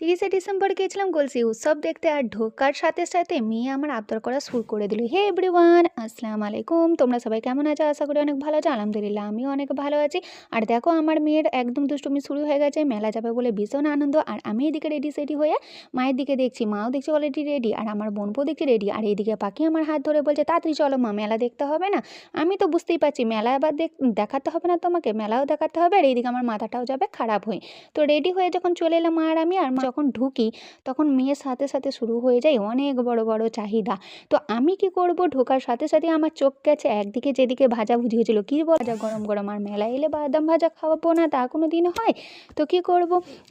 ৩০শে December গিয়েছিলাম গলসি উৎসব দেখতে আর ঢোকার সাথে সাথে মেয়ে আমার আবদার করা শুরু করে দিল। হে এভরিওয়ান, আসসালামু আলাইকুম। তোমরা সবাই কেমন আছো? আশা করি অনেক ভালো আছো। আলহামদুলিল্লাহ আমিও অনেক ভালো আছি। আর দেখো আমার মেয়ের একদম দুষ্টুমি শুরু হয়ে গেছে, মেলা যাবে বলে ভীষণ আনন্দ। আর আমি এদিকে রেডি সেডি হয়ে মায়ের দিকে দেখছি, মাও দেখছি অলরেডি রেডি, আর আমার বোনপো দেখছি রেডি। আর এইদিকে পাখি আমার হাত ধরে বলছে তাড়াতাড়ি চলো মা, মেলা দেখতে হবে না? আমি তো বুঝতেই পারছি মেলা আবার দেখাতে হবে না তোমাকে, মেলাও দেখাতে হবে। আর এইদিকে আমার মাথাটাও যাবে খারাপ হয়ে। তো রেডি হয়ে যখন চলে এলাম মা আর আমি, আর মা যখন ঢুকি তখন মেয়ের সাথে সাথে শুরু হয়ে যায় অনেক বড় বড় চাহিদা। তো আমি কি করব, ঢোকার সাথে সাথে আমার চোখ গেছে একদিকে, যেদিকে ভাজাভুজি হয়েছিল, কি ভাজা গরম গরম। আর মেলা এলে বাদাম ভাজা খাওয়াবো না তা কোনো দিন হয়? তো কি করব,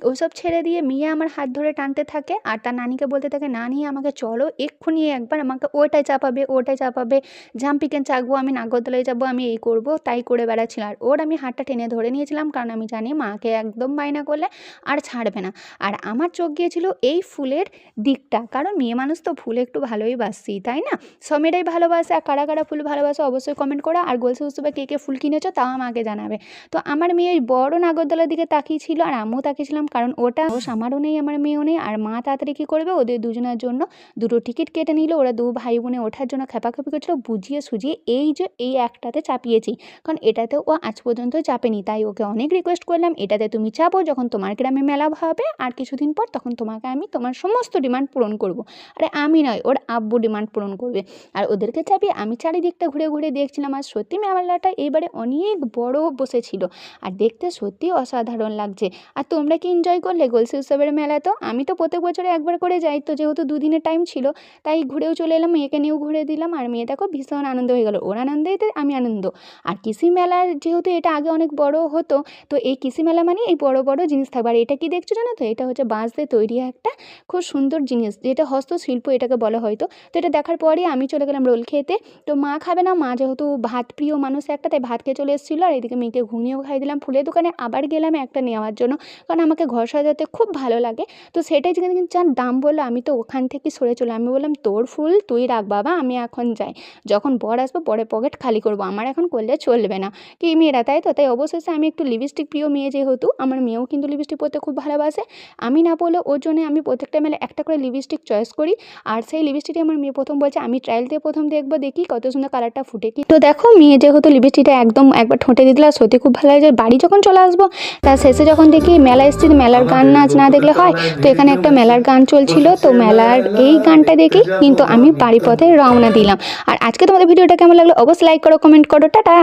ওসব ছেড়ে দিয়ে মেয়ে আমার হাত ধরে টানতে থাকে আর তার নানিকে বলতে থাকে, নানি আমাকে চলো এক্ষুনি, একবার আমাকে ওটাই চাপাবে ওটাই চাপাবে, জাম্পিকেন চাকবো, আমি নাগরদোলায় যাবো, আমি এই করব তাই করে বেড়াচ্ছিল। আর ওর আমি হাতটা টেনে ধরে নিয়েছিলাম, কারণ আমি জানি মাকে একদম বায়না করলে আর ছাড়বে না। আর আমার চোখ গিয়েছিল এই ফুলের দিকটা, কারণ মেয়ে মানুষ তো ফুল একটু ভালোই বাসছি, তাই না? সমেরাই ভালোবাসে। আর কারা কারা ফুল ভালোবাসে অবশ্যই কমেন্ট করো। আর গলসি উৎসবে কে কে ফুল কিনেছো তাও আমাকে জানাবে। তো আমার মেয়ে ওই বড় নাগরদোলার দিকে তাকিয়েছিল, আর আমিও তাকিয়েছিলাম, কারণ ওটা আমারও নেই আমার মেয়েও নেই। আর মা তাড়াতাড়ি কী করবে, ওদের দুজনের জন্য দুটো টিকিট কেটে নিল। ওরা দু ভাই বোনে ওঠার জন্য খেপাখেপি করছিল, বুঝিয়ে সুঝিয়ে এই যে এই একটাতে চাপিয়েছি, কারণ এটাতে ও আজ পর্যন্ত চাপেনি। তাই ওকে অনেক রিকোয়েস্ট করলাম, এটাতে তুমি চাপো, যখন তোমার গ্রামে মেলা হবে আর কিছুদিন পর তখন তোমাকে আমি তোমার সমস্ত ডিমান্ড পূরণ করব। আরে আমি নয়, ওর আব্বু ডিমান্ড পূরণ করবে। আর ওদেরকে চাপিয়ে আমি চারিদিকটা ঘুরে ঘুরে দেখছিলাম। আর সত্যি মেলাটা এবারে অনেক বড় বসেছিল, আর দেখতে সত্যি অসাধারণ লাগছে। আর তোমরা কি এনজয় করলে গলসি উৎসবের মেলা? তো আমি তো প্রত্যেক বছরে একবার করে যাই, তো যেহেতু দুদিনের টাইম ছিল তাই ঘুরেও চলে এলাম, মেয়েকে নিয়েও ঘুরে দিলাম। আর মেয়ে দেখো ভীষণ আনন্দ হয়ে গেল, ওর আনন্দেতে আমি আনন্দ। আর কৃষি মেলার যেহেতু এটা আগে অনেক বড় হতো, তো এই কৃষি মেলা মানে এই বড় বড় জিনিস থাকবে। আর এটা কি দেখছো জানো তো, এটা হচ্ছে বাঁশ দিয়ে তৈরি একটা খুব সুন্দর জিনিস, যেটা হস্তশিল্প এটাকে বলা হয়তো। তো এটা দেখার পরে আমি চলে গেলাম রোল খেতে। তো মা খাবে না, মা যেহেতু ভাত প্রিয় মানুষ একটা, তাই ভাত খেয়ে চলে এসেছিলো। আর এদিকে মেয়েকে ঘুমিয়েও খাই দিলাম। ফুলের দোকানে আবার গেলাম একটা নেওয়ার জন্য, কারণ আমাকে ঘর সাজাতে খুব ভালো লাগে। তো সেটাই কিন্তু যার দাম বললো, আমি তো ওখান থেকে সরে চলে, আমি বললাম তোর ফুল তুই রাখ বাবা, আমি এখন যাই, যখন বর আসবো বরের পকেট খালি করবো, আমার এখন করলে চলবে না। কি মেয়েরা তাই তো, তাই অবশেষে আমি একটু লিপস্টিক প্রিয় মেয়ে যেহেতু, আমার মেয়েও কিন্তু লিপস্টিক পরতে খুব ভালোবাসে। আমি না বলে ওর জন্য আমি প্রত্যেকটা মেলে একটা করে লিপস্টিক চয়েস করি। আর সেই লিপস্টিকটি আমার মেয়ে প্রথম বলছে আমি ট্রায়াল দিয়ে প্রথম দেখবো, দেখি কত সুন্দর কালারটা ফুটে। কি তো দেখো মেয়ে যেহেতু লিপস্টিকটা একদম একবার ঠোঁটে দিয়ে দিলে সত্যি খুব ভালো লাগে। বাড়ি যখন চলে আসবো তার শেষে যখন দেখি মেলা এসেছি, মেলার গান নাচ না দেখলে হয়? তো এখানে একটা মেলার গান চলছিল, তো মেলার এই গানটা দেখি কিন্তু আমি বাড়ি পথে রওনা দিলাম। আর আজকে তোমাদের ভিডিওটা কেমন লাগলো অবশ্যই লাইক করো, কমেন্ট করো, টাটা।